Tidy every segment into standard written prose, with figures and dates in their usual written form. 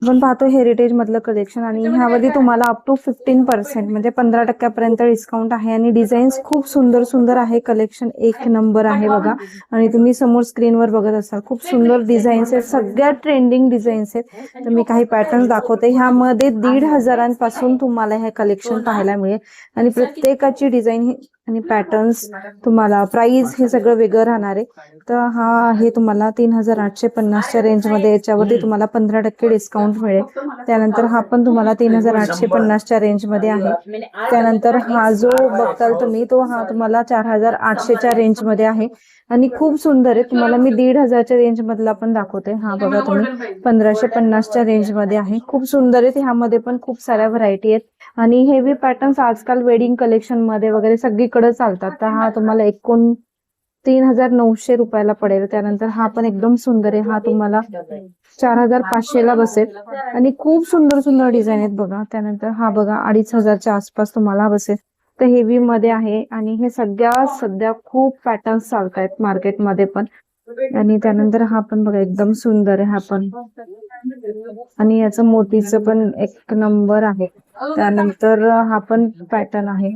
आपण पाहतो हेरिटेज मधलं कलेक्शन आणि ह्यामध्ये तुम्हाला अप टू 15% म्हणजे 15% डिस्काउंट आहे आणि डिझाईन्स खूप सुंदर सुंदर आहे. कलेक्शन एक नंबर आहे बघा. आणि तुम्ही समोर स्क्रीनवर बघत असाल खूप सुंदर डिझाईन्स आहेत, सगळ्या ट्रेंडिंग डिझाईन्स आहेत. तर मी काही पॅटर्न दाखवते. ह्यामध्ये 1,500 तुम्हाला हे कलेक्शन पाहायला मिळेल आणि प्रत्येकाची डिझाईन आणि पॅटर्न्स तुम्हाला प्राइस हे सगळं वेगळं राहणार आहे. तर हा आहे तुम्हाला 3,850च्या रेंजमध्ये. याच्यावरती तुम्हाला 15% डिस्काउंट मिळेल. त्यानंतर हा पण तुम्हाला 3,850च्या रेंजमध्ये आहे. त्यानंतर हा जो बघताल तुम्ही तो हा तुम्हाला 4,800च्या रेंजमध्ये आहे आणि खूप सुंदर आहे. तुम्हाला मी 1,500च्या रेंज मधला पण दाखवते. हा बघा तुम्ही 1,550च्या रेंजमध्ये आहे. खूप सुंदर आहे. ह्यामध्ये पण खूप साऱ्या व्हरायटी आहेत आणि हेवी पॅटर्न्स आजकाल वेडिंग कलेक्शन मध्ये वगैरे सगळीकडे चालतात. तर हा तुम्हाला 3,900 रुपयाला पडेल. त्यानंतर हा पण एकदम सुंदर आहे. हा तुम्हाला 4,500ला बसेल आणि खूप सुंदर सुंदर डिझाईन आहेत बघा. त्यानंतर हा बघा 2,500च्या आसपास तुम्हाला बसेल. तर हेवी मध्ये आहे आणि हे सध्या खूप पॅटर्न्स चालत आहेत मार्केटमध्ये पण. आणि त्यानंतर हा पण बघा एकदम सुंदर आहे हा पण आणि याचं मोतीचं पण एक नंबर आहे. त्यानंतर हा पण पॅटर्न आहे.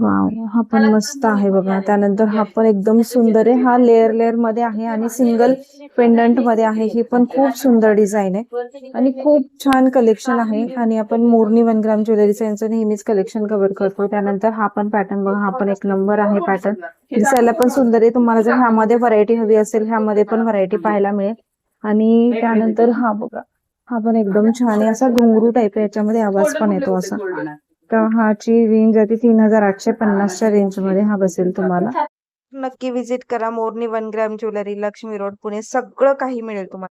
वाव, हा पण मस्त आहे बघा. त्यानंतर हा पण एकदम सुंदर आहे. हा लेअर मध्ये आहे आणि सिंगल पेंडंट मध्ये आहे. ही पण खूप सुंदर डिझाईन आहे आणि खूप छान कलेक्शन आहे. आणि आपण मोरनी 1 ग्राम ज्वेलरीचं यांचं नेहमीच कलेक्शन कव्हर करतो. त्यानंतर हा पण पॅटर्न बघा. हा पण एक नंबर आहे पॅटर्न. दिसायला पण सुंदर आहे. तुम्हाला जर ह्यामध्ये व्हरायटी हवी असेल ह्यामध्ये पण व्हरायटी पाहायला मिळेल. आणि त्यानंतर हा बघा, हा पण एकदम छान आहे. असा घुंगरू टाईप आहे. याच्यामध्ये आवाज पण येतो असा. तर ह्याची रेंज आहे 3,850च्या रेंजमध्ये हा बसेल तुम्हाला. नक्की विजिट करा मोरनी 1 ग्राम ज्वेलरी, लक्ष्मी रोड, पुणे. सगळं काही मिळेल तुम्हाला.